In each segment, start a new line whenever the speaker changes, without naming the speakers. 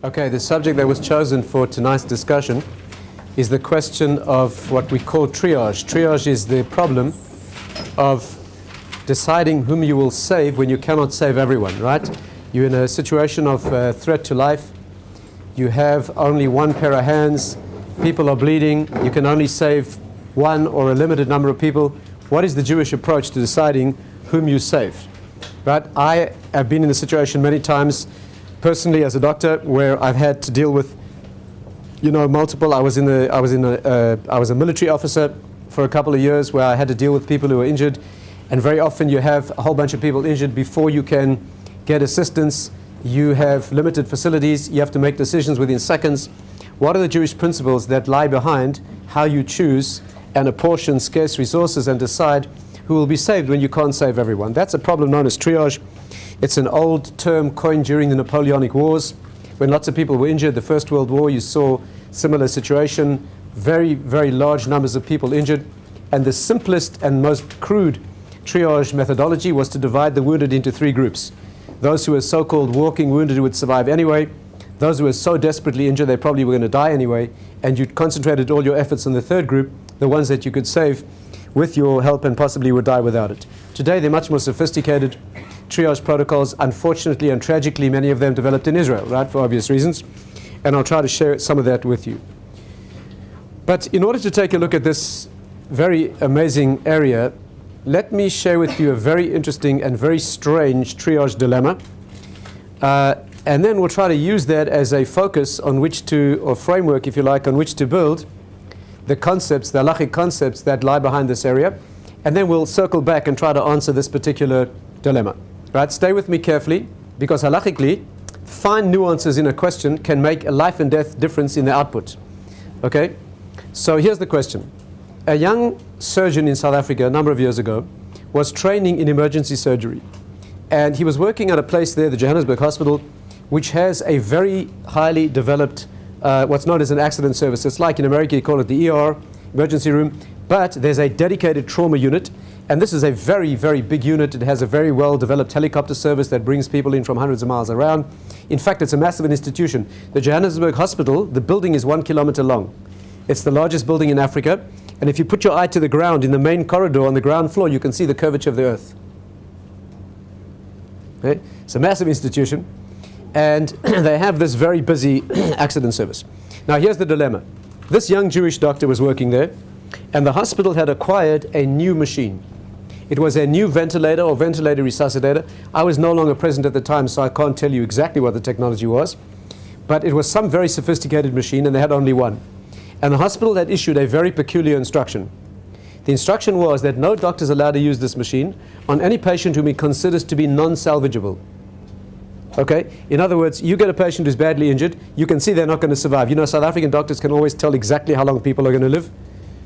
Okay, the subject that was chosen for tonight's discussion is the question of what we call triage. Triage is the problem of deciding whom you will save when you cannot save everyone, right? You're in a situation of threat to life. You have only one pair of hands. People are bleeding. You can only save one or a limited number of people. What is the Jewish approach to deciding whom you save? Right? I have been in the situation many times personally as a doctor where I've had to deal with, multiple. I was a military officer for a couple of years where I had to deal with people who were injured, and very often you have a whole bunch of people injured before you can get assistance. You have limited facilities. You have to make decisions within seconds. What are the Jewish principles that lie behind how you choose and apportion scarce resources and decide who will be saved when you can't save everyone? That's a problem known as triage. It's an old term coined during the Napoleonic Wars. When lots of people were injured, the First World War, you saw similar situation, very, very large numbers of people injured. And the simplest and most crude triage methodology was to divide the wounded into three groups. Those who were so-called walking wounded who would survive anyway, those who were so desperately injured they probably were going to die anyway, and you concentrated all your efforts on the third group, the ones that you could save with your help and possibly would die without it. Today they're much more sophisticated triage protocols. Unfortunately and tragically, many of them developed in Israel, right, for obvious reasons, and I'll try to share some of that with you. But in order to take a look at this very amazing area, let me share with you a very interesting and very strange triage dilemma, and then we'll try to use that as a focus on which to, or framework if you like, on which to build the concepts, the halachic concepts that lie behind this area, and then we'll circle back and try to answer this particular dilemma. Right? Stay with me carefully, because halachically, fine nuances in a question can make a life and death difference in the output. Okay? So here's the question. A young surgeon in South Africa a number of years ago was training in emergency surgery. And he was working at a place there, the Johannesburg Hospital, which has a very highly developed, what's known as an accident service. It's like in America, you call it the ER, emergency room. But there's a dedicated trauma unit. And this is a very, very big unit. It has a very well-developed helicopter service that brings people in from hundreds of miles around. In fact, it's a massive institution. The Johannesburg Hospital, the building is 1 kilometer long. It's the largest building in Africa. And if you put your eye to the ground, in the main corridor on the ground floor, you can see the curvature of the earth. Okay? It's a massive institution. And they have this very busy accident service. Now, here's the dilemma. This young Jewish doctor was working there, and the hospital had acquired a new machine. It was a new ventilator or ventilator resuscitator. I was no longer present at the time, so I can't tell you exactly what the technology was. But it was some very sophisticated machine, and they had only one. And the hospital had issued a very peculiar instruction. The instruction was that no doctor is allowed to use this machine on any patient whom he considers to be non-salvageable. Okay? In other words, you get a patient who's badly injured, you can see they're not going to survive. You know, South African doctors can always tell exactly how long people are going to live.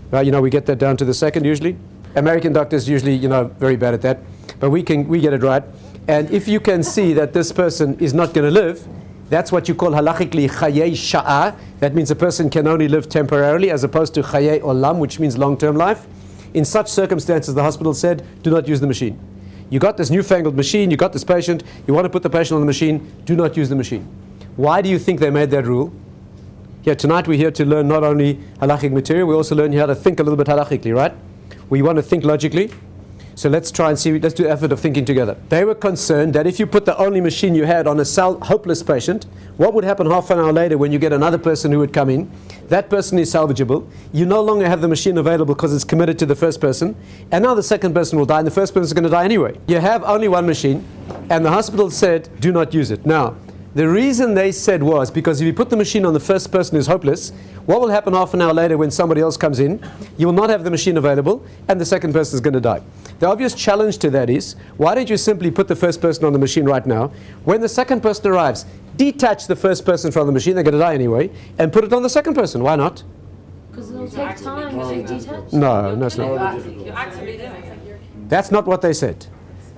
Right? You know, we get that down to the second usually. American doctors usually, very bad at that. But we get it right. And if you can see that this person is not going to live, that's what you call halachically chayei sha'ah. That means a person can only live temporarily, as opposed to chayei olam, which means long-term life. In such circumstances, the hospital said, do not use the machine. You got this newfangled machine, you got this patient, you want to put the patient on the machine, do not use the machine. Why do you think they made that rule? Yeah, tonight we're here to learn not only halachic material, we also learn how to think a little bit halachically, right? We want to think logically. So let's try and see, let's do the effort of thinking together. They were concerned that if you put the only machine you had on a hopeless patient, what would happen half an hour later when you get another person who would come in? That person is salvageable. You no longer have the machine available because it's committed to the first person. And now the second person will die, and the first person is going to die anyway. You have only one machine, and the hospital said, do not use it. Now, the reason they said was because if you put the machine on the first person who's hopeless, what will happen half an hour later when somebody else comes in? You will not have the machine available, and the second person is going to die. The obvious challenge to that is, why don't you simply put the first person on the machine right now? When the second person arrives, detach the first person from the machine, they're going to die anyway, and put it on the second person. Why not?
Because it'll take time to detach.
No, it's not. That's not what they said.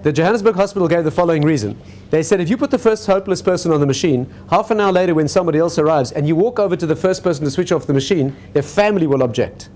The Johannesburg Hospital gave the following reason. They said if you put the first hopeless person on the machine, half an hour later when somebody else arrives and you walk over to the first person to switch off the machine, their family will object.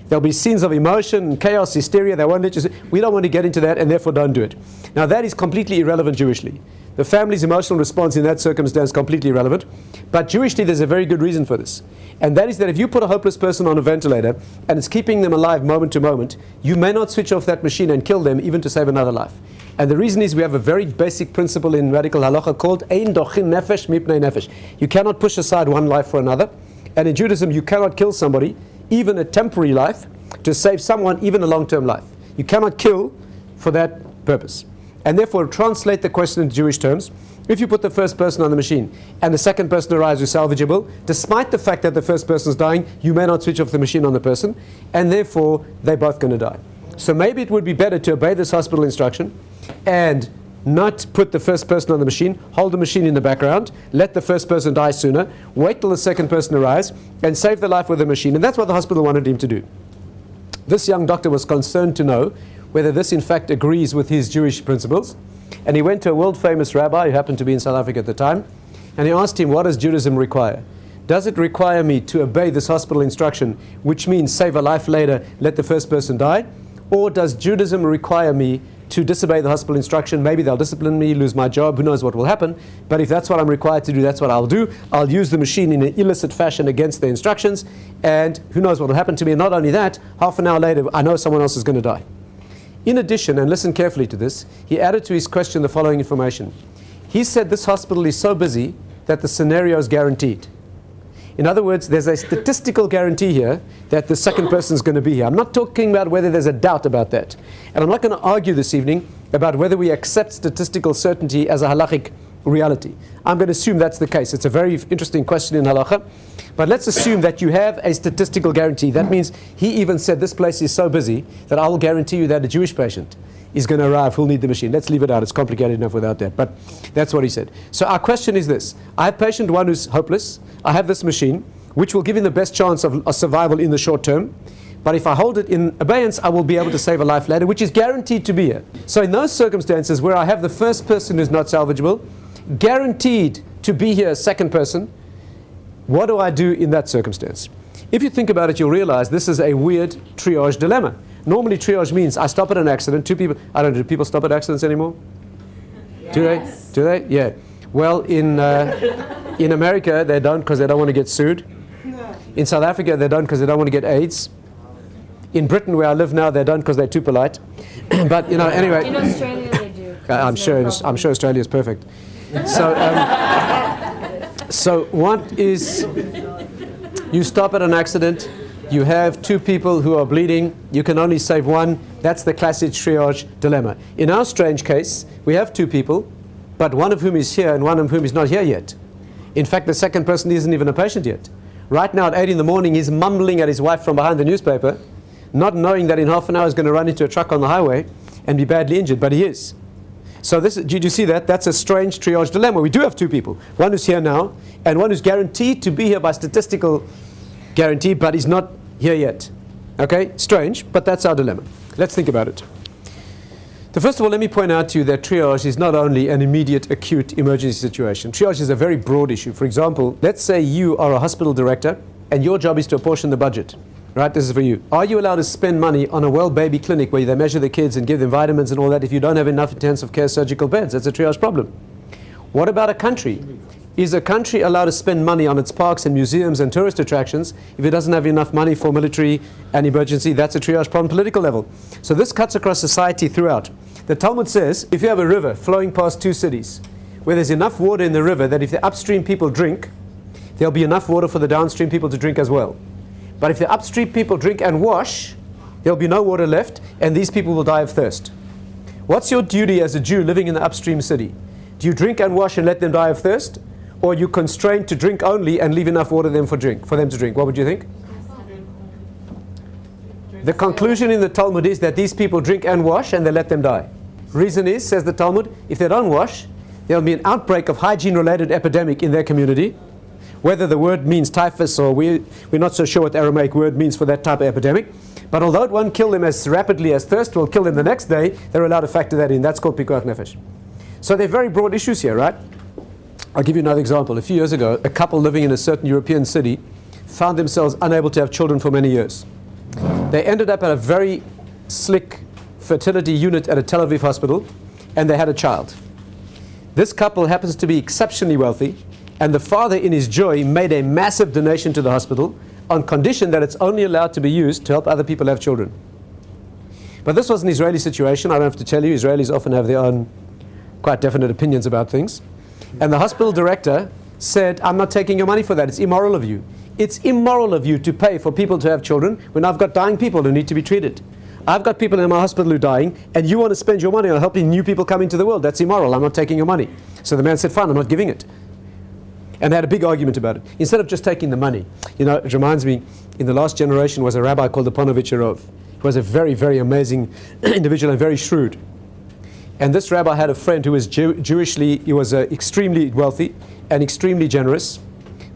There'll be scenes of emotion, chaos, hysteria. They won't let you. We don't want to get into that, and therefore don't do it. Now that is completely irrelevant Jewishly. The family's emotional response in that circumstance is completely irrelevant. But Jewishly, there's a very good reason for this. And that is that if you put a hopeless person on a ventilator and it's keeping them alive moment to moment, you may not switch off that machine and kill them even to save another life. And the reason is we have a very basic principle in radical halacha called ein dochin nefesh mipnei nefesh. You cannot push aside one life for another. And in Judaism, you cannot kill somebody, even a temporary life, to save someone, even a long-term life. You cannot kill for that purpose. And therefore, translate the question in Jewish terms. If you put the first person on the machine and the second person arrives who's salvageable, despite the fact that the first person is dying, you may not switch off the machine on the person, and therefore, they're both going to die. So maybe it would be better to obey this hospital instruction and not put the first person on the machine, hold the machine in the background, let the first person die sooner, wait till the second person arrives, and save the life with the machine. And that's what the hospital wanted him to do. This young doctor was concerned to know whether this in fact agrees with his Jewish principles. And he went to a world-famous rabbi who happened to be in South Africa at the time, and he asked him, what does Judaism require? Does it require me to obey this hospital instruction, which means save a life later, let the first person die? Or does Judaism require me to disobey the hospital instruction? Maybe they'll discipline me, lose my job, who knows what will happen. But if that's what I'm required to do, that's what I'll do. I'll use the machine in an illicit fashion against the instructions, and who knows what will happen to me. And not only that, half an hour later, I know someone else is going to die. In addition, and listen carefully to this, he added to his question the following information. He said this hospital is so busy that the scenario is guaranteed. In other words, there's a statistical guarantee here that the second person is going to be here. I'm not talking about whether there's a doubt about that. And I'm not going to argue this evening about whether we accept statistical certainty as a halachic reality. I'm going to assume that's the case. It's a very interesting question in halacha. But let's assume that you have a statistical guarantee. That means he even said this place is so busy that I will guarantee you that a Jewish patient is going to arrive who'll need the machine. Let's leave it out. It's complicated enough without that. But that's what he said. So our question is this. I have patient one who's hopeless. I have this machine, which will give him the best chance of a survival in the short term. But if I hold it in abeyance, I will be able to save a life later, which is guaranteed to be here. So in those circumstances where I have the first person who's not salvageable, guaranteed to be here, second person, what do I do in that circumstance? If you think about it, you'll realize this is a weird triage dilemma. Normally triage means I stop at an accident, two people, I don't know, do people stop at accidents anymore? Yes. Do they? Yeah. Well, in America, they don't because they don't want to get sued. In South Africa, they don't because they don't want to get AIDS. In Britain, where I live now, they don't because they're too polite. But, you know, anyway.
In Australia, they do.
I'm sure Australia is perfect. So what is, you stop at an accident, you have two people who are bleeding, you can only save one. That's the classic triage dilemma. In our strange case, we have two people, but one of whom is here and one of whom is not here yet. In fact, the second person isn't even a patient yet. Right now at 8 in the morning, he's mumbling at his wife from behind the newspaper, not knowing that in half an hour he's going to run into a truck on the highway and be badly injured, but he is. So this, did you see that? That's a strange triage dilemma. We do have two people. One who's here now, and one who's guaranteed to be here by statistical guarantee, but he's not here yet. Okay? Strange, but that's our dilemma. Let's think about it. So first of all, let me point out to you that triage is not only an immediate, acute emergency situation. Triage is a very broad issue. For example, let's say you are a hospital director, and your job is to apportion the budget. Right, this is for you. Are you allowed to spend money on a well baby clinic where they measure the kids and give them vitamins and all that if you don't have enough intensive care surgical beds? That's a triage problem. What about a country? Is a country allowed to spend money on its parks and museums and tourist attractions if it doesn't have enough money for military and emergency? That's a triage problem, political level. So this cuts across society throughout. The Talmud says, if you have a river flowing past two cities, where there's enough water in the river that if the upstream people drink, there'll be enough water for the downstream people to drink as well. But if the upstream people drink and wash, there'll be no water left, and these people will die of thirst. What's your duty as a Jew living in the upstream city? Do you drink and wash and let them die of thirst? Or are you constrained to drink only and leave enough water for them to drink? What would you think? The conclusion in the Talmud is that these people drink and wash and they let them die. Reason is, says the Talmud, if they don't wash, there'll be an outbreak of hygiene-related epidemic in their community. Whether the word means typhus or we're not so sure what the Aramaic word means for that type of epidemic. But although it won't kill them as rapidly as thirst will kill them the next day, they're allowed to factor that in. That's called pikuach nefesh. So they're very broad issues here, right? I'll give you another example. A few years ago, a couple living in a certain European city found themselves unable to have children for many years. They ended up at a very slick fertility unit at a Tel Aviv hospital, and they had a child. This couple happens to be exceptionally wealthy, and the father, in his joy, made a massive donation to the hospital on condition that it's only allowed to be used to help other people have children. But this was an Israeli situation. I don't have to tell you, Israelis often have their own quite definite opinions about things. And the hospital director said, I'm not taking your money for that. It's immoral of you. It's immoral of you to pay for people to have children when I've got dying people who need to be treated. I've got people in my hospital who are dying, and you want to spend your money on helping new people come into the world. That's immoral. I'm not taking your money. So the man said, fine, I'm not giving it. And they had a big argument about it. Instead of just taking the money. You know, it reminds me, in the last generation was a rabbi called the Ponovich Erov. He was a very, very amazing individual and very shrewd. And this rabbi had a friend who was Jewishly, he was extremely wealthy and extremely generous,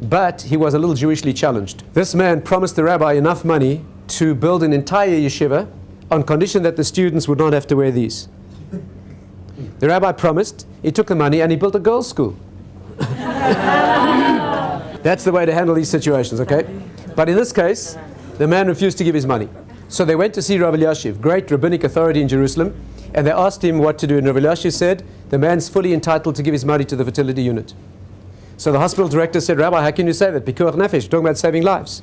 but he was a little Jewishly challenged. This man promised the rabbi enough money to build an entire yeshiva on condition that the students would not have to wear these. The rabbi promised, he took the money and he built a girls' school. That's the way to handle these situations, okay? But in this case, the man refused to give his money. So they went to see Rabbi Elyashiv, great rabbinic authority in Jerusalem, and they asked him what to do. And Rabbi Elyashiv said, the man's fully entitled to give his money to the fertility unit. So the hospital director said, Rabbi, how can you say that? Pikuach nefesh, talking about saving lives.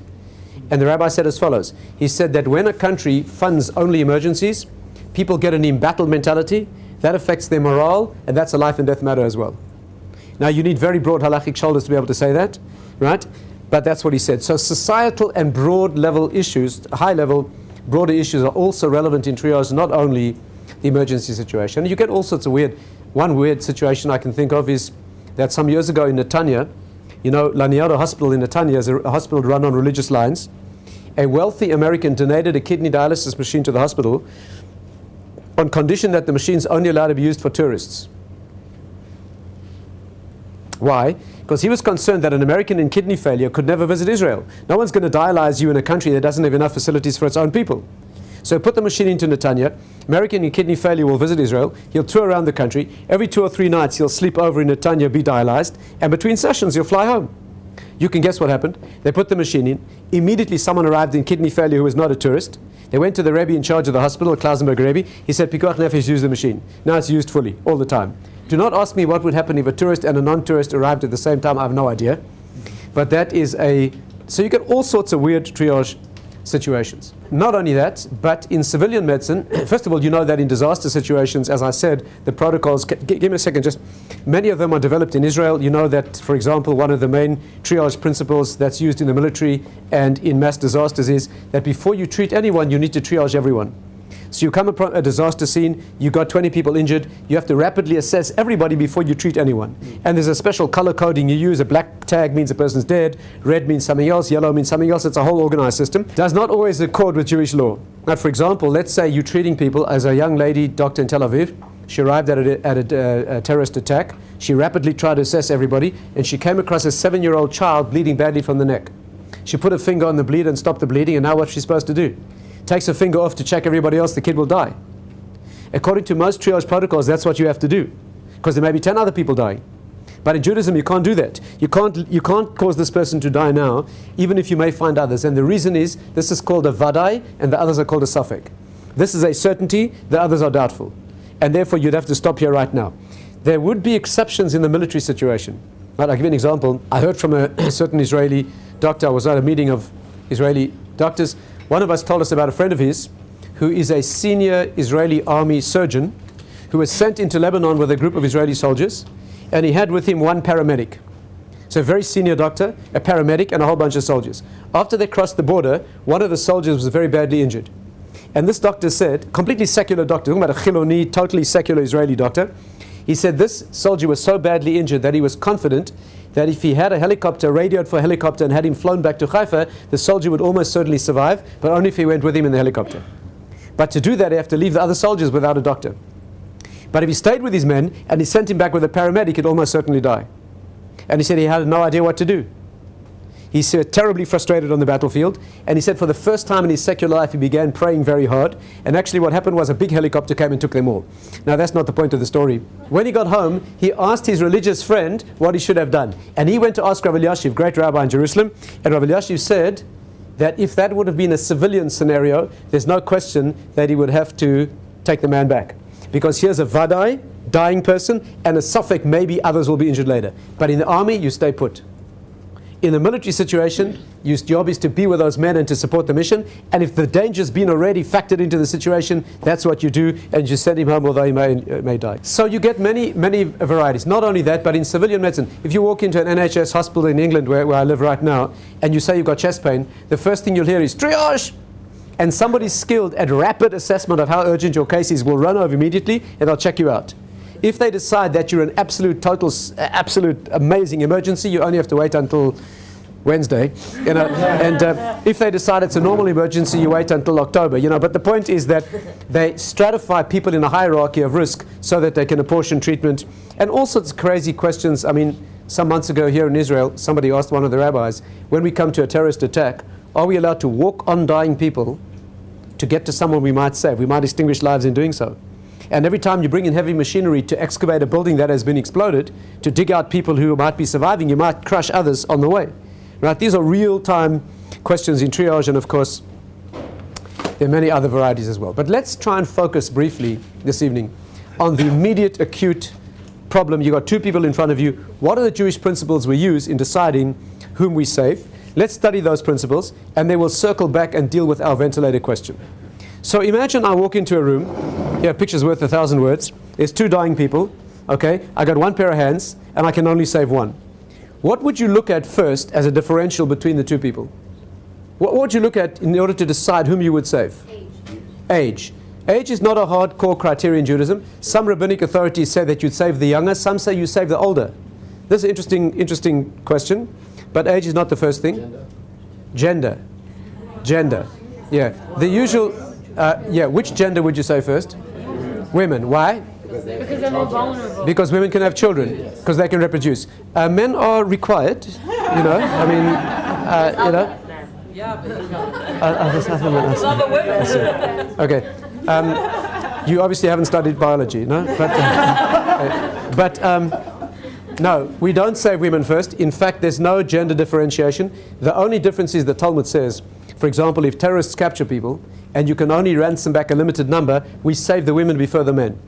And the rabbi said as follows. He said that when a country funds only emergencies, people get an embattled mentality, that affects their morale, and that's a life and death matter as well. Now you need very broad halachic shoulders to be able to say that, right? But that's what he said. So societal and broad level issues, high level, broader issues are also relevant in triage, not only the emergency situation. And you get all sorts of one weird situation I can think of is that some years ago in Netanya, you know, Laniado Hospital in Netanya is a hospital run on religious lines. A wealthy American donated a kidney dialysis machine to the hospital on condition that the machine is only allowed to be used for tourists. Why? Because he was concerned that an American in kidney failure could never visit Israel. No one's going to dialyze you in a country that doesn't have enough facilities for its own people. So put the machine into Netanya. American in kidney failure will visit Israel. He'll tour around the country. Every 2 or 3 nights he'll sleep over in Netanya, be dialyzed, and between sessions he'll fly home. You can guess what happened. They put the machine in. Immediately someone arrived in kidney failure who was not a tourist. They went to the Rabbi in charge of the hospital, Klausenberg Rabbi. He said, Pikuach nefesh, use the machine. Now it's used fully, all the time. Do not ask me what would happen if a tourist and a non-tourist arrived at the same time. I have no idea. But that is so you get all sorts of weird triage situations. Not only that, but in civilian medicine, first of all, you know that in disaster situations, as I said, the protocols, give me a second, just many of them are developed in Israel. You know that, for example, one of the main triage principles that's used in the military and in mass disasters is that before you treat anyone, you need to triage everyone. So you come upon a disaster scene, you got 20 people injured, you have to rapidly assess everybody before you treat anyone. And there's a special color coding you use. A black tag means a person's dead, red means something else, yellow means something else. It's a whole organized system. Does not always accord with Jewish law. Now, for example, let's say you're treating people as a young lady doctor in Tel Aviv. She arrived at a terrorist attack. She rapidly tried to assess everybody, and she came across a 7-year-old child bleeding badly from the neck. She put a finger on the bleed and stopped the bleeding, and now what's she supposed to do? Takes a finger off to check everybody else, the kid will die. According to most triage protocols, that's what you have to do, because there may be 10 other people dying. But in Judaism, you can't do that. You can't cause this person to die now, even if you may find others. And the reason is, this is called a vadai, and the others are called a safek. This is a certainty, the others are doubtful. And therefore, you'd have to stop here right now. There would be exceptions in the military situation. Right, I'll give you an example. I heard from a certain Israeli doctor. I was at a meeting of Israeli doctors. One of us told us about a friend of his who is a senior Israeli army surgeon who was sent into Lebanon with a group of Israeli soldiers, and he had with him one paramedic. So a very senior doctor, a paramedic, and a whole bunch of soldiers. After they crossed the border, one of the soldiers was very badly injured. And this doctor said, completely secular doctor, talking about a Chiloni, totally secular Israeli doctor, he said this soldier was so badly injured that he was confident that if he had a helicopter, radioed for a helicopter and had him flown back to Haifa, the soldier would almost certainly survive, but only if he went with him in the helicopter. But to do that, he have to leave the other soldiers without a doctor. But if he stayed with his men and he sent him back with a paramedic, he'd almost certainly die. And he said he had no idea what to do. He's terribly frustrated on the battlefield, and he said for the first time in his secular life he began praying very hard, and actually what happened was a big helicopter came and took them all. Now that's not the point of the story. When he got home, he asked his religious friend what he should have done, and he went to ask Rabbi Elyashiv, great rabbi in Jerusalem, and Rabbi Elyashiv said that if that would have been a civilian scenario, there's no question that he would have to take the man back. Because here's a vadai, dying person, and a suffix, maybe others will be injured later. But in the army, you stay put. In a military situation, your job is to be with those men and to support the mission. And if the danger's been already factored into the situation, that's what you do, and you send him home, although he may die. So you get many varieties. Not only that, but in civilian medicine, if you walk into an NHS hospital in England, where I live right now, and you say you've got chest pain, the first thing you'll hear is triage. And somebody skilled at rapid assessment of how urgent your case is will run over immediately, and they'll check you out. If they decide that you're an absolute amazing emergency, you only have to wait until Wednesday, and if they decide it's a normal emergency, you wait until October, But the point is that they stratify people in a hierarchy of risk so that they can apportion treatment, and all sorts of crazy questions. I mean, some months ago here in Israel, somebody asked one of the rabbis, when we come to a terrorist attack, are we allowed to walk on dying people to get to someone we might save? We might extinguish lives in doing so. And every time you bring in heavy machinery to excavate a building that has been exploded, to dig out people who might be surviving, you might crush others on the way. Right? These are real-time questions in triage, and of course, there are many other varieties as well. But let's try and focus briefly this evening on the immediate, acute problem. You've got two people in front of you. What are the Jewish principles we use in deciding whom we save? Let's study those principles, and then we'll circle back and deal with our ventilator question. So imagine I walk into a room. Yeah, picture's worth 1,000 words. There's two dying people. Okay, I got one pair of hands, and I can only save one. What would you look at first as a differential between the two people? What would you look at in order to decide whom you would save? Age. Age is not a hardcore criteria in Judaism. Some rabbinic authorities say that you'd save the younger. Some say you save the older. This is an interesting question. But age is not the first thing. Gender. Yeah. The usual. Which gender would you say first? Women. Why?
Because they're more vulnerable.
Because women can have children, because they can reproduce. Men are required, I mean,
Yeah, but you know.
There's nothing else.
Other women.
Okay. You obviously haven't studied biology, no? But no, we don't save women first. In fact, there's no gender differentiation. The only difference is the Talmud says, for example, if terrorists capture people, and you can only ransom back a limited number, we save the women before the men.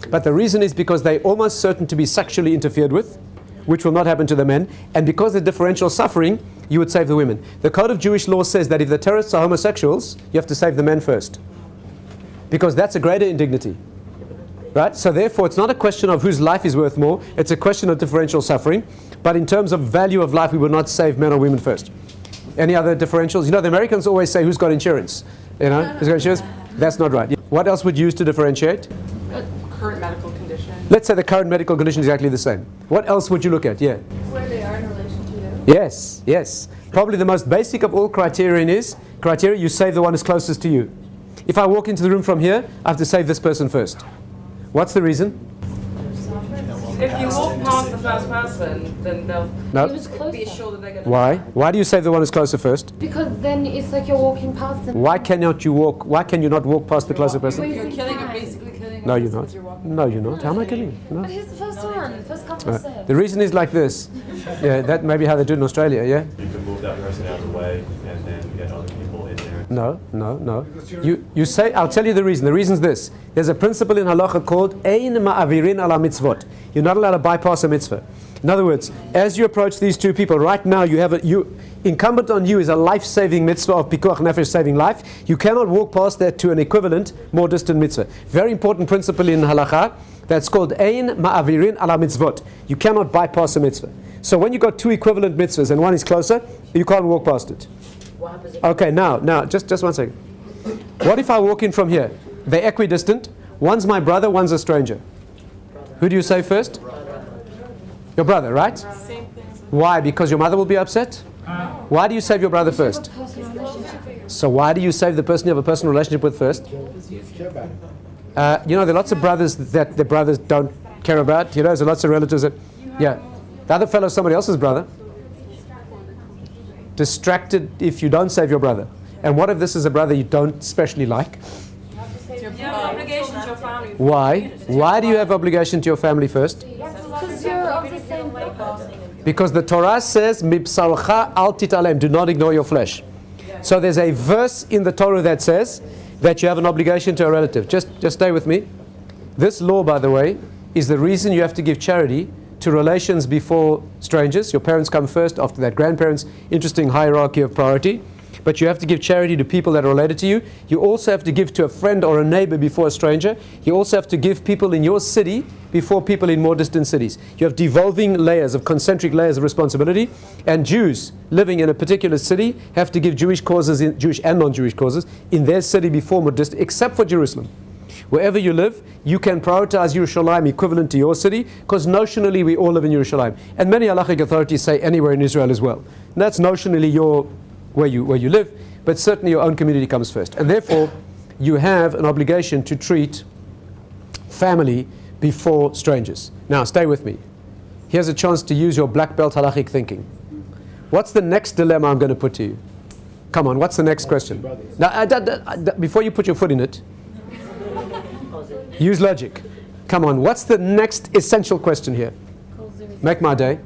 But the reason is because they're almost certain to be sexually interfered with, which will not happen to the men, and because of differential suffering, you would save the women. The Code of Jewish Law says that if the terrorists are homosexuals, you have to save the men first, because that's a greater indignity. Right? So therefore, it's not a question of whose life is worth more, it's a question of differential suffering, but in terms of value of life, we would not save men or women first. Any other differentials? The Americans always say, who's got insurance? Who's got insurance? That's not right. What else would you use to differentiate?
Current medical condition.
Let's say the current medical condition is exactly the same. What else would you look at? Yeah.
Where they are in relation to you.
Yes. Probably the most basic of all criterion is, you save the one who's closest to you. If I walk into the room from here, I have to save this person first. What's the reason?
If you walk past the first person, then they'll
No.
It was
be
closer.
sure that they're going to.
Why? Why do you save the one who's closer first?
Because then it's like you're walking past them.
Why can you not walk past the closer person?
You're killing or basically killing a
No, you're
person
not.
because you're walking.
No, you're not. How am I killing? No.
But here's the first one. First couple steps.
The reason is like this. Yeah, that may be how they do it in Australia, yeah?
You can move that person out of the way and then get other people in there.
No. You say, I'll tell you the reason. The reason's this. There's a principle in halacha called Ein ma'avirin ala mitzvot. You're not allowed to bypass a mitzvah. In other words, as you approach these two people, right now incumbent on you is a life-saving mitzvah of pikuach nefesh, saving life. You cannot walk past that to an equivalent, more distant mitzvah. Very important principle in halacha. That's called Ein ma'avirin ala mitzvot. You cannot bypass a mitzvah. So when you've got two equivalent mitzvahs and one is closer, you can't walk past it. Okay, now, just one second. What if I walk in from here? They're equidistant. One's my brother, one's a stranger. Who do you say first? Your brother, right?
Same thing.
Why? Because your mother will be upset? Why do you save your brother first?
Personal relationship.
So why do you save the person you have a personal relationship with first? There are lots of brothers that the brothers don't care about. There's lots of relatives that, yeah. The other fellow's somebody else's brother. Distracted if you don't save your brother. And what if this is a brother you don't especially like?
You have an obligation to your family.
Why? Why do you have obligation to your family first?
Because you're of the same people.
Because the Torah says, "Mibsarcha al titalem," do not ignore your flesh. So there's a verse in the Torah that says that you have an obligation to a relative. Just stay with me. This law, by the way, is the reason you have to give charity to relations before strangers. Your parents come first, after that grandparents. Interesting hierarchy of priority. But you have to give charity to people that are related to you. You also have to give to a friend or a neighbor before a stranger. You also have to give people in your city before people in more distant cities. You have devolving layers of concentric layers of responsibility. And Jews living in a particular city have to give Jewish causes, Jewish and non-Jewish causes, in their city before more distant, except for Jerusalem. Wherever you live, you can prioritize Yerushalayim equivalent to your city, because notionally we all live in Yerushalayim. And many halachic authorities say anywhere in Israel as well. And that's notionally where you live, but certainly your own community comes first. And therefore, you have an obligation to treat family before strangers. Now, stay with me. Here's a chance to use your black belt halachic thinking. What's the next dilemma I'm going to put to you? Come on, what's the next question? Now, before you put your foot in it, use logic. Come on, what's the next essential question here? Make my day.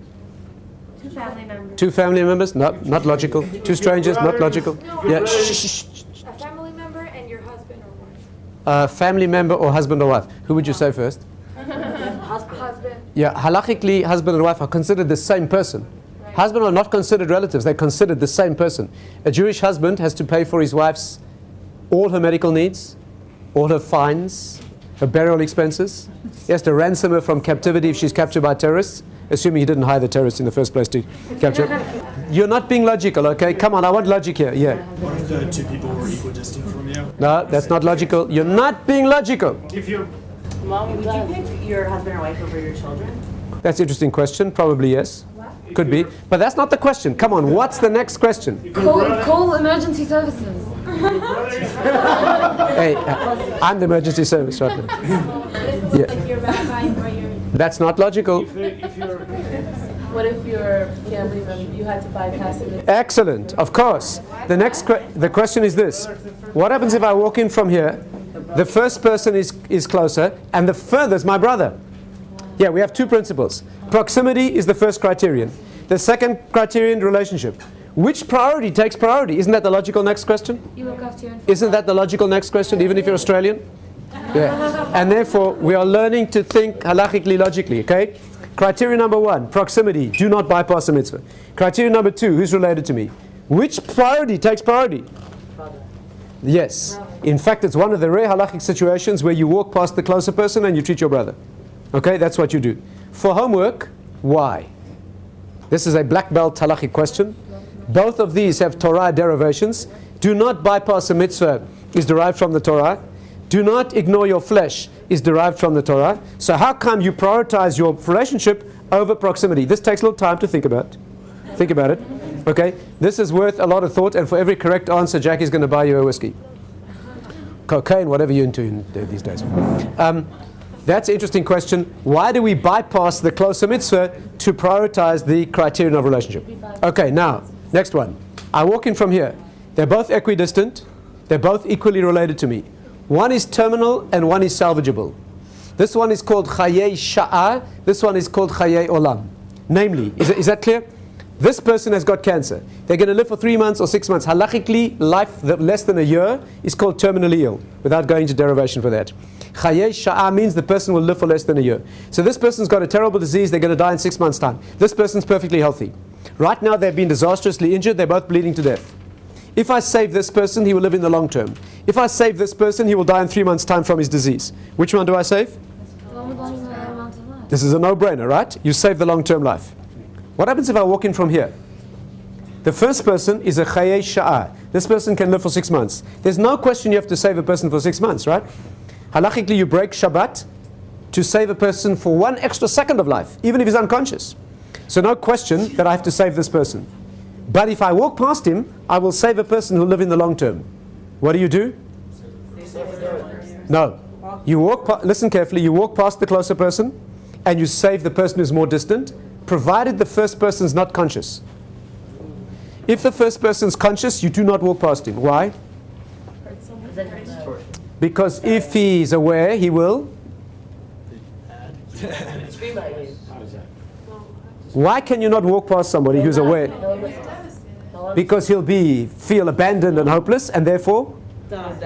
Two family members.
Two family members? No, not logical. Two strangers? Not logical. Yeah. Shh.
A family member and your husband or wife.
A family member or husband or wife. Who would you say first?
Husband.
Yeah, halachically, husband and wife are considered the same person. Right. Husband are not considered relatives. They're considered the same person. A Jewish husband has to pay for his wife's all her medical needs, all her fines, her burial expenses. He has to ransom her from captivity if she's captured by terrorists, assuming he didn't hire the terrorists in the first place to capture her. You're not being logical, okay? Come on, I want logic here. Yeah.
What if the two people were equidistant from you?
No, that's not logical. You're not being logical.
If you're...
Mom,
Would you pick your husband or wife over your children?
That's an interesting question. Probably yes. Could be. But that's not the question. Come on, what's the next question?
Call emergency services.
Hey, I'm the emergency service right now. Yeah.
Like your rabbi or your...
That's not logical.
what if your family member, you had to bypass it?
Excellent, of course. The question is this. What happens if I walk in from here, the first person is closer, and the furthest my brother? Yeah, we have two principles. Proximity is the first criterion. The second criterion, relationship. Which priority takes priority? Isn't that the logical next question?
You look after your own.
Isn't that the logical next question, even if you're Australian? Yeah. And therefore, we are learning to think halachically, logically, okay? Criteria number one, proximity. Do not bypass a mitzvah. Criteria number two, who's related to me? Which priority takes priority? Yes. In fact, it's one of the rare halachic situations where you walk past the closer person and you treat your brother. Okay, that's what you do. For homework, why? This is a black belt halachic question. Both of these have Torah derivations. Do not bypass a mitzvah is derived from the Torah. Do not ignore your flesh is derived from the Torah. So how come you prioritize your relationship over proximity? This takes a little time to think about. Think about it. Okay? This is worth a lot of thought, and for every correct answer, Jackie's going to buy you a whiskey. Cocaine, whatever you're into these days. That's an interesting question. Why do we bypass the closer mitzvah to prioritize the criterion of relationship? Okay, now, next one. I walk in from here. They're both equidistant. They're both equally related to me. One is terminal and one is salvageable. This one is called Chayei Sha'ah. This one is called Chayei Olam. Namely, is that clear? This person has got cancer. They're going to live for 3 months or 6 months. Halachically, life less than a year is called terminally ill, without going into derivation for that. Chayei Sha'ah means the person will live for less than a year. So this person's got a terrible disease. They're going to die in 6 months' time. This person's perfectly healthy. Right now, they've been disastrously injured. They're both bleeding to death. If I save this person, he will live in the long term. If I save this person, he will die in 3 months' time from his disease. Which one do I save? This is a no-brainer, right? You save the long-term life. What happens if I walk in from here? The first person is a Chayei Sha'ah. This person can live for 6 months. There's no question you have to save a person for 6 months, right? Halachically, you break Shabbat to save a person for 1 extra second of life, even if he's unconscious. So no question that I have to save this person. But if I walk past him, I will save a person who will live in the long term. What do? No. You walk. Listen carefully. You walk past the closer person, and you save the person who's more distant, provided the first person's not conscious. If the first person's conscious, you do not walk past him. Why? Because if he's aware, he will. Why can you not walk past somebody who's aware? Because he'll feel abandoned and hopeless, and therefore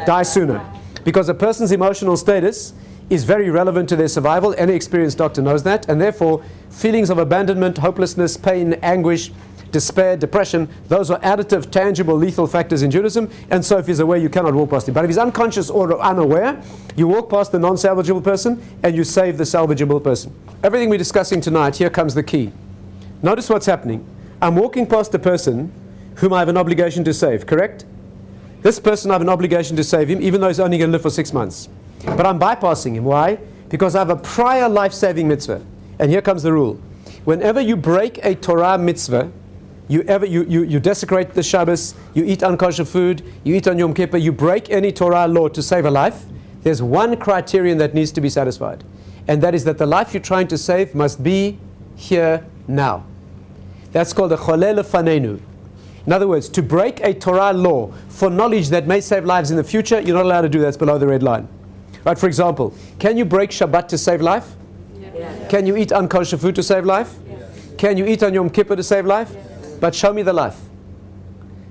die sooner. Because a person's emotional status is very relevant to their survival. Any experienced doctor knows that. And therefore, feelings of abandonment, hopelessness, pain, anguish, despair, depression, those are additive, tangible, lethal factors in Judaism. And so if he's aware, you cannot walk past him. But if he's unconscious or unaware, you walk past the non-salvageable person and you save the salvageable person. Everything we're discussing tonight, here comes the key. Notice what's happening. I'm walking past a person whom I have an obligation to save, correct? This person, I have an obligation to save him, even though he's only going to live for 6 months. But I'm bypassing him. Why? Because I have a prior life-saving mitzvah. And here comes the rule. Whenever you break a Torah mitzvah, you desecrate the Shabbos, you eat unkosher food, you eat on Yom Kippur, you break any Torah law to save a life, there's one criterion that needs to be satisfied. And that is that the life you're trying to save must be here now. That's called a choleh lefanenu. In other words, to break a Torah law for knowledge that may save lives in the future, you're not allowed to do that. It's below the red line. Right, for example, can you break Shabbat to save life?
Yeah.
Can you eat unkosher food to save life? Can you eat on Yom Kippur to save life? But show me the life.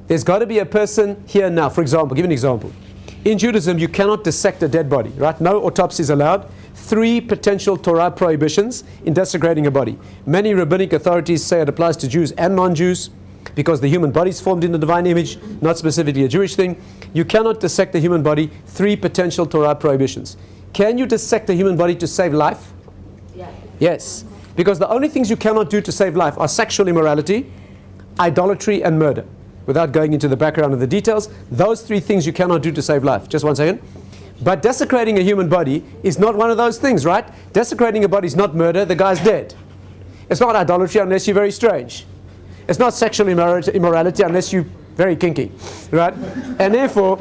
There's got to be a person here now. For example, give an example. In Judaism, you cannot dissect a dead body, right? No autopsy is allowed. 3 potential Torah prohibitions in desecrating a body. Many rabbinic authorities say it applies to Jews and non-Jews because the human body is formed in the divine image, not specifically a Jewish thing. You cannot dissect the human body. 3 potential Torah prohibitions. Can you dissect the human body to save life?
Yeah.
Yes. Because the only things you cannot do to save life are sexual immorality, idolatry, and murder. Without going into the background of the details, those 3 things you cannot do to save life. Just one second. But desecrating a human body is not one of those things, right? Desecrating a body is not murder. The guy's dead. It's not idolatry unless you're very strange. It's not sexual immorality unless you're very kinky, right? And therefore,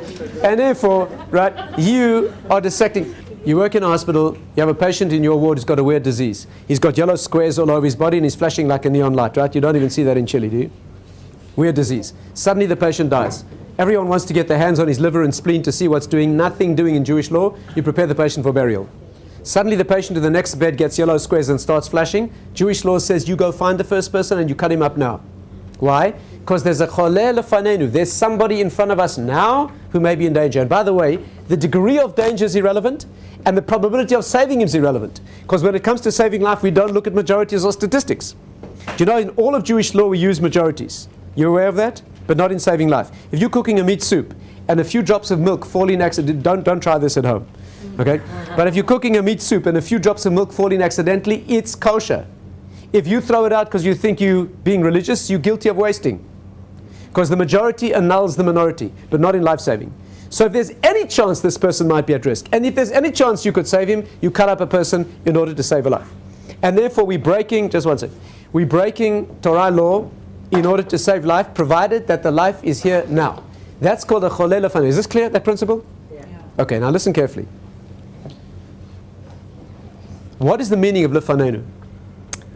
right, you are dissecting. You work in a hospital, you have a patient in your ward who's got a weird disease. He's got yellow squares all over his body and he's flashing like a neon light, right? You don't even see that in Chile, do you? Weird disease. Suddenly the patient dies. Everyone wants to get their hands on his liver and spleen to see what's doing. Nothing doing in Jewish law. You prepare the patient for burial. Suddenly the patient in the next bed gets yellow squares and starts flashing. Jewish law says you go find the first person and you cut him up now. Why? Because there's a choleh lefanenu. There's somebody in front of us now who may be in danger. And by the way, the degree of danger is irrelevant and the probability of saving him is irrelevant. Because when it comes to saving life, we don't look at majorities or statistics. Do you know in all of Jewish law we use majorities? You're aware of that? But not in saving life. If you're cooking a meat soup and a few drops of milk fall in accidentally, don't try this at home. Okay? But if you're cooking a meat soup and a few drops of milk fall in accidentally, it's kosher. If you throw it out because you think you're being religious, you're guilty of wasting. Because the majority annuls the minority, but not in life-saving. So if there's any chance this person might be at risk, and if there's any chance you could save him, you cut up a person in order to save a life. And therefore we're breaking Torah law in order to save life, provided that the life is here now. That's called a choleh lefanenu. Is this clear, that principle?
Yeah.
Okay, now listen carefully. What is the meaning of lefanenu?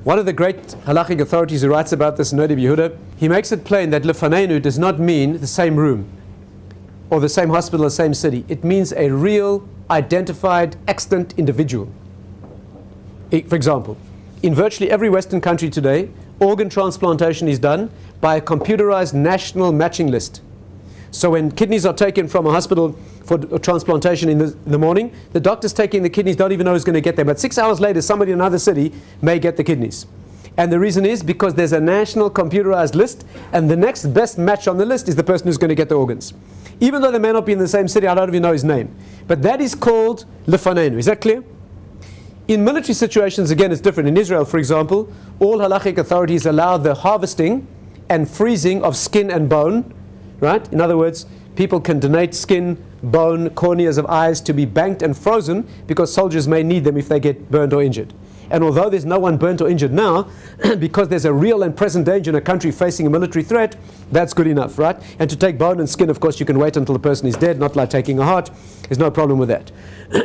One of the great halachic authorities who writes about this, Rabbi Yehuda, he makes it plain that lefanenu does not mean the same room or the same hospital or the same city. It means a real, identified, extant individual. For example, in virtually every Western country today, organ transplantation is done by a computerized national matching list. So when kidneys are taken from a hospital for transplantation in the morning, the doctors taking the kidneys don't even know who's going to get them. But 6 hours later, somebody in another city may get the kidneys. And the reason is because there's a national computerized list, and the next best match on the list is the person who's going to get the organs. Even though they may not be in the same city, I don't even know his name. But that is called lefanenu. Is that clear? In military situations, again, it's different. In Israel, for example, all halachic authorities allow the harvesting and freezing of skin and bone, right? In other words, people can donate skin, bone, corneas of eyes to be banked and frozen because soldiers may need them if they get burned or injured. And although there's no one burnt or injured now, because there's a real and present danger in a country facing a military threat, that's good enough, right? And to take bone and skin, of course, you can wait until the person is dead, not like taking a heart. There's no problem with that.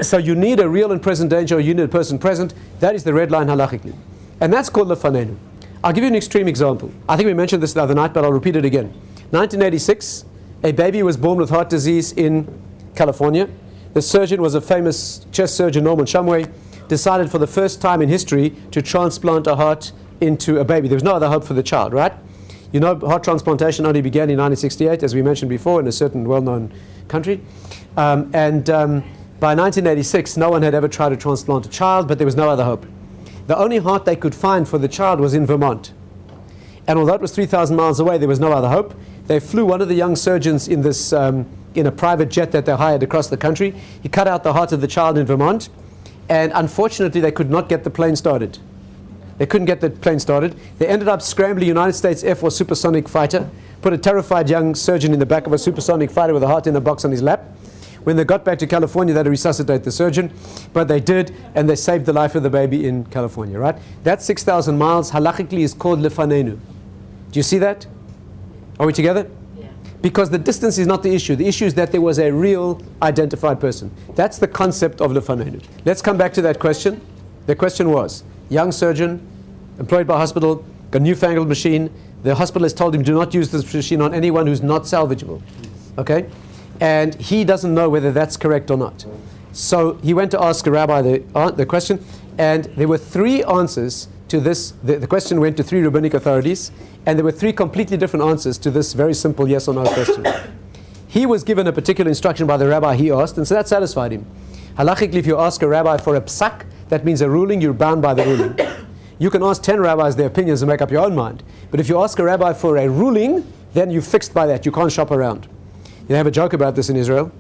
So you need a real and present danger, or you need a person present. That is the red line halachically. And that's called lefanenu. I'll give you an extreme example. I think we mentioned this the other night, but I'll repeat it again. 1986, a baby was born with heart disease in California. The surgeon was a famous chest surgeon, Norman Shumway, decided for the first time in history to transplant a heart into a baby. There was no other hope for the child, right? You know, heart transplantation only began in 1968, as we mentioned before, in a certain well-known country. By 1986, no one had ever tried to transplant a child, but there was no other hope. The only heart they could find for the child was in Vermont. And although it was 3,000 miles away, there was no other hope. They flew one of the young surgeons in this in a private jet that they hired across the country. He cut out the heart of the child in Vermont, and unfortunately they could not get the plane started. They couldn't get the plane started. They ended up scrambling a United States Air Force supersonic fighter, put a terrified young surgeon in the back of a supersonic fighter with a heart in a box on his lap. When they got back to California, they had to resuscitate the surgeon, but they did, and they saved the life of the baby in California, right? That 6,000 miles, halachically, is called lefanenu. Do you see that? Are we together?
Yeah.
Because the distance is not the issue. The issue is that there was a real identified person. That's the concept of lefanenu. Let's come back to that question. The question was, young surgeon, employed by hospital, got a newfangled machine. The hospital has told him, do not use this machine on anyone who's not salvageable. Okay? And he doesn't know whether that's correct or not. So he went to ask a rabbi the question, and there were three answers to this. The question went to three rabbinic authorities, and there were three completely different answers to this very simple yes or no question. He was given a particular instruction by the rabbi he asked, and so that satisfied him. Halachically, if you ask a rabbi for a psak, that means a ruling, you're bound by the ruling. You can ask 10 rabbis their opinions and make up your own mind. But if you ask a rabbi for a ruling, then you're fixed by that. You can't shop around. They have a joke about this in Israel.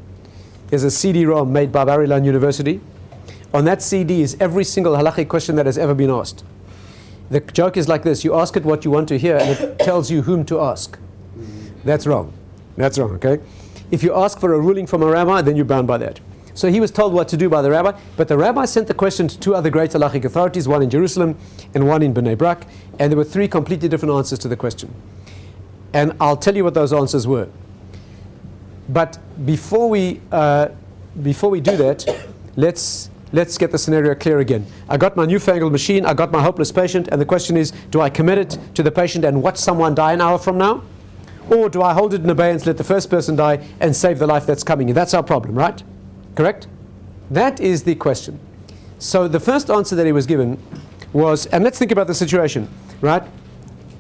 There's a CD-ROM made by Bar Ilan University. On that CD is every single halachic question that has ever been asked. The joke is like this. You ask it what you want to hear, and it tells you whom to ask. That's wrong. That's wrong, okay? If you ask for a ruling from a rabbi, then you're bound by that. So he was told what to do by the rabbi, but the rabbi sent the question to two other great halachic authorities, one in Jerusalem and one in Bnei Brak, and there were three completely different answers to the question. And I'll tell you what those answers were. But before we do that, let's get the scenario clear again. I got my newfangled machine, I got my hopeless patient, and the question is, do I commit it to the patient and watch someone die an hour from now? Or do I hold it in abeyance, let the first person die, and save the life that's coming? That's our problem, right? Correct? That is the question. So the first answer that he was given was, and let's think about the situation, right?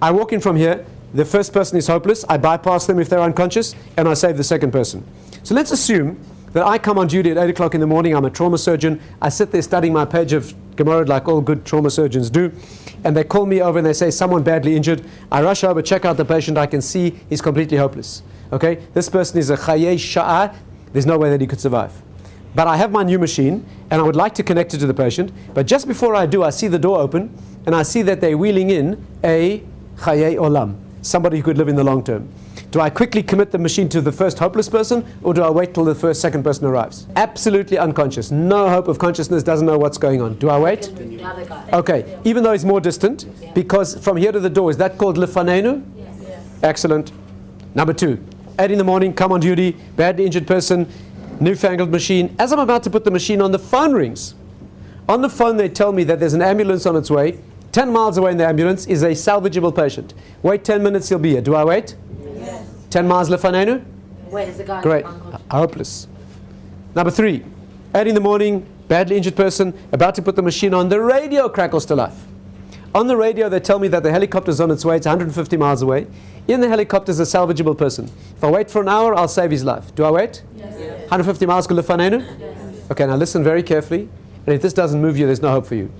I walk in from here, the first person is hopeless, I bypass them if they're unconscious, and I save the second person. So let's assume that I come on duty at 8 o'clock in the morning, I'm a trauma surgeon, I sit there studying my page of Gemara like all good trauma surgeons do, and they call me over and they say, someone badly injured. I rush over, check out the patient, I can see he's completely hopeless. Okay? This person is a chayei sha'ah, there's no way that he could survive. But I have my new machine, and I would like to connect it to the patient, but just before I do, I see the door open, and I see that they're wheeling in a chayei olam, somebody who could live in the long term. Do I quickly commit the machine to the first hopeless person, or do I wait till the second person arrives? Absolutely unconscious. No hope of consciousness, doesn't know what's going on. Do I wait? Okay, even though he's more distant, because from here to the door, is that called lefanenu?
Yes.
Excellent. Number 2, 8 in the morning, come on duty, badly injured person, newfangled machine. As I'm about to put the machine on, the phone rings. On the phone they tell me that there's an ambulance on its way. 10 miles away in the ambulance is a salvageable patient. Wait 10 minutes, he'll be here. Do I wait?
Yes.
10 miles lefanenu?
Wait, is the guy
Great.
unconscious?
Hopeless. Number 3, 8 in the morning, badly injured person, about to put the machine on. The radio crackles to life. On the radio they tell me that the helicopter's on its way. It's 150 miles away. In the helicopter is a salvageable person. If I wait for an hour, I'll save his life. Do I wait?
Yes.
150 miles go lefanenu?
Yes.
Okay, now listen very carefully. And if this doesn't move you, there's no hope for you.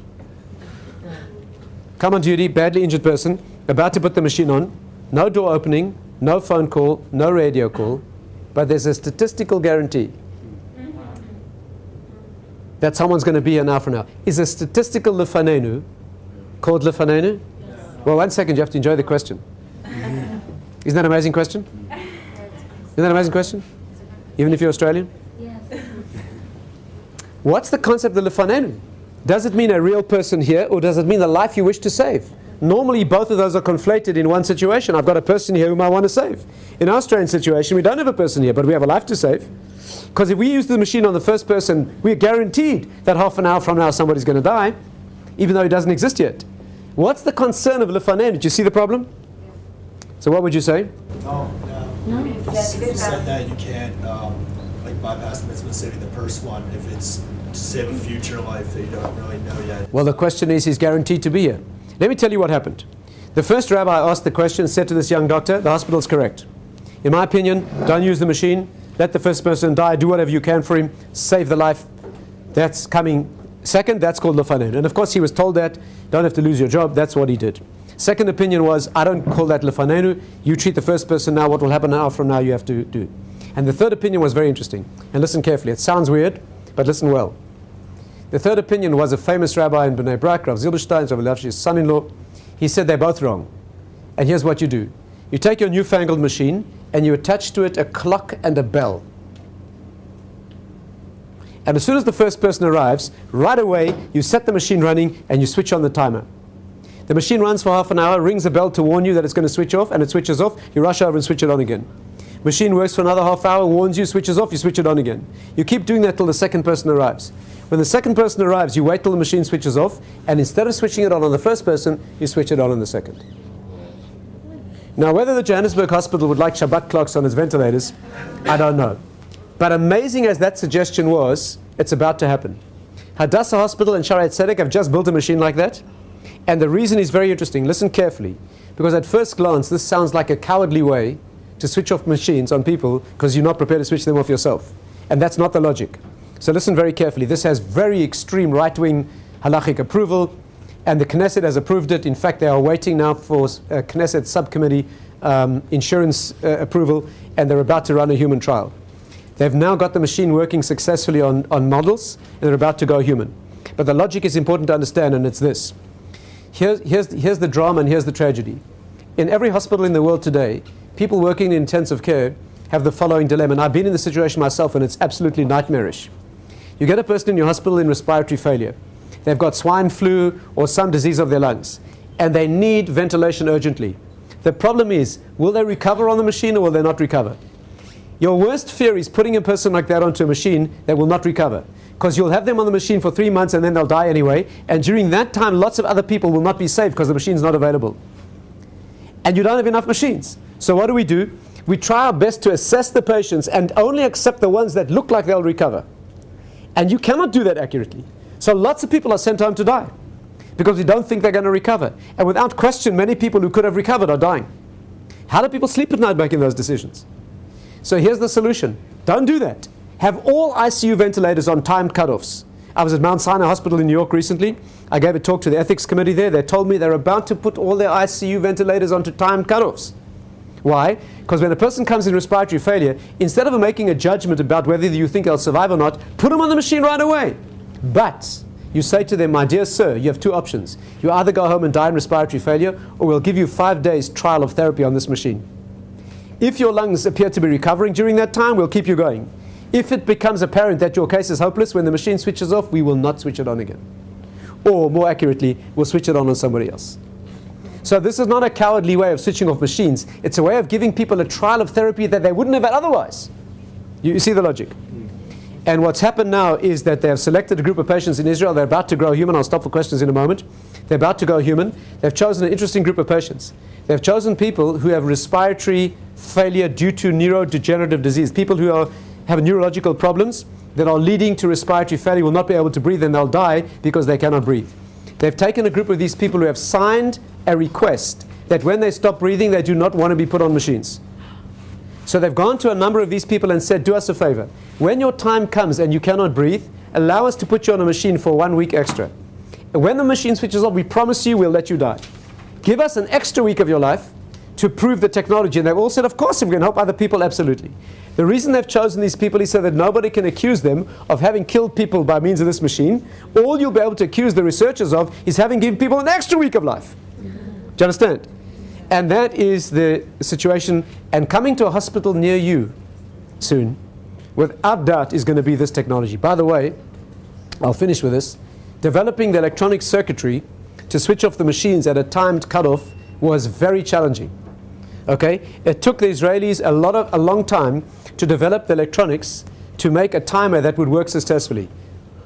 Come on duty, badly injured person, about to put the machine on. No door opening, no phone call, no radio call. But there's a statistical guarantee that someone's going to be here now for now. Is a statistical lefanenu called lefanenu?
Yes.
Well, 1 second, you have to enjoy the question. Isn't that an amazing question? Isn't that an amazing question? Even if you're Australian?
Yes.
What's the concept of lefanenu? Does it mean a real person here, or does it mean the life you wish to save? Normally, both of those are conflated in one situation. I've got a person here whom I want to save. In our Australian situation, we don't have a person here, but we have a life to save. Because if we use the machine on the first person, we're guaranteed that half an hour from now somebody's going to die, even though he doesn't exist yet. What's the concern of lefanenu? Did you see the problem? So what would you say?
No. You said that you can't bypass the mitzvah saving the first one if it's to save a future life that you don't really know yet.
Well, the question is, he's guaranteed to be here. Let me tell you what happened. The first rabbi asked the question, said to this young doctor, the hospital's correct. In my opinion, don't use the machine. let the first person die, do whatever you can for him, save the life. That's coming second. That's called lefanenu. And of course he was told that, don't have to lose your job. That's what he did. Second opinion was, I don't call that lefanenu. You treat the first person now. What will happen now from now you have to do. And the third opinion was very interesting. And listen carefully. It sounds weird, but listen well. The third opinion was a famous rabbi in Bnei Brak, Rav Zilberstein, Rav Lavshi's son-in-law. He said they're both wrong. And here's what you do. You take your newfangled machine and you attach to it a clock and a bell. And as soon as the first person arrives, right away you set the machine running and you switch on the timer. The machine runs for half an hour, rings a bell to warn you that it's going to switch off, and it switches off. You rush over and switch it on again. Machine works for another half hour, warns you, switches off, you switch it on again. You keep doing that till the second person arrives. When the second person arrives, you wait till the machine switches off, and instead of switching it on the first person, you switch it on the second. Now, whether the Johannesburg hospital would like Shabbat clocks on its ventilators, I don't know. But amazing as that suggestion was, it's about to happen. Hadassah Hospital and Shaarei Tzedek have just built a machine like that. And the reason is very interesting. Listen carefully. Because at first glance, this sounds like a cowardly way to switch off machines on people because you're not prepared to switch them off yourself. And that's not the logic. So listen very carefully. This has very extreme right-wing halachic approval. And the Knesset has approved it. In fact, they are waiting now for Knesset subcommittee insurance approval. And they're about to run a human trial. They've now got the machine working successfully on models. And they're about to go human. But the logic is important to understand, and it's this. Here's the drama and here's the tragedy. In every hospital in the world today, people working in intensive care have the following dilemma. And I've been in the situation myself, and it's absolutely nightmarish. You get a person in your hospital in respiratory failure. They've got swine flu or some disease of their lungs, and they need ventilation urgently. The problem is, will they recover on the machine or will they not recover? Your worst fear is putting a person like that onto a machine that will not recover. Because you'll have them on the machine for 3 months and then they'll die anyway. And during that time, lots of other people will not be saved because the machine's not available. And you don't have enough machines. So what do? We try our best to assess the patients and only accept the ones that look like they'll recover. And you cannot do that accurately. So lots of people are sent home to die because we don't think they're going to recover. And without question, many people who could have recovered are dying. How do people sleep at night making those decisions? So here's the solution. Don't do that. Have all ICU ventilators on timed cutoffs. I was at Mount Sinai Hospital in New York recently. I gave a talk to the ethics committee there. They told me they're about to put all their ICU ventilators onto timed cutoffs. Why? Because when a person comes in respiratory failure, instead of making a judgment about whether you think they'll survive or not, put them on the machine right away. But you say to them, my dear sir, you have two options. You either go home and die in respiratory failure, or we'll give you 5 days trial of therapy on this machine. If your lungs appear to be recovering during that time, we'll keep you going. If it becomes apparent that your case is hopeless, when the machine switches off, we will not switch it on again. Or more accurately, we'll switch it on somebody else. So this is not a cowardly way of switching off machines. It's a way of giving people a trial of therapy that they wouldn't have had otherwise. You see the logic? And what's happened now is that they have selected a group of patients in Israel. They're about to grow human. I'll stop for questions in a moment. They're about to go human. They've chosen an interesting group of patients. They've chosen people who have respiratory failure due to neurodegenerative disease. People who have neurological problems that are leading to respiratory failure, will not be able to breathe, and they'll die because they cannot breathe. They've taken a group of these people who have signed a request that when they stop breathing, they do not want to be put on machines. So they've gone to a number of these people and said, do us a favor. When your time comes and you cannot breathe, allow us to put you on a machine for 1 week extra. And when the machine switches off, we promise you we'll let you die. Give us an extra week of your life to prove the technology. And they've all said, of course, if we can help other people, absolutely. The reason they've chosen these people is so that nobody can accuse them of having killed people by means of this machine. All you'll be able to accuse the researchers of is having given people an extra week of life. Do you understand? And that is the situation. And coming to a hospital near you soon, without doubt, is going to be this technology. By the way, I'll finish with this. Developing the electronic circuitry to switch off the machines at a timed cutoff was very challenging. Okay? It took the Israelis a long time to develop the electronics to make a timer that would work successfully.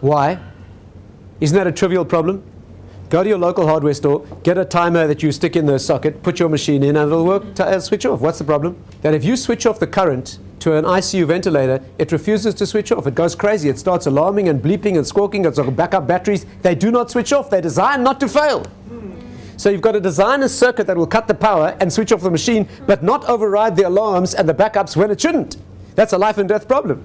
Why? Isn't that a trivial problem? Go to your local hardware store, get a timer that you stick in the socket, put your machine in, and it'll work, switch off. What's the problem? That if you switch off the current to an ICU ventilator, it refuses to switch off. It goes crazy. It starts alarming and bleeping and squawking. It's like backup batteries. They do not switch off. They're designed not to fail. So you've got to design a circuit that will cut the power and switch off the machine, but not override the alarms and the backups when it shouldn't. That's a life and death problem.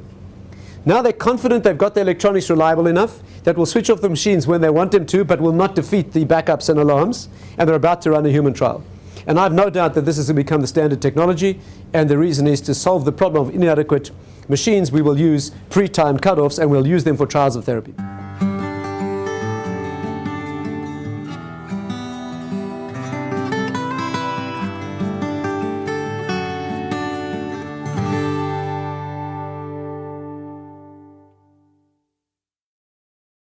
Now they're confident they've got the electronics reliable enough that will switch off the machines when they want them to, but will not defeat the backups and alarms, and they're about to run a human trial. And I have no doubt that this is going to become the standard technology, and the reason is to solve the problem of inadequate machines. We will use pre-timed cutoffs, and we'll use them for trials of therapy.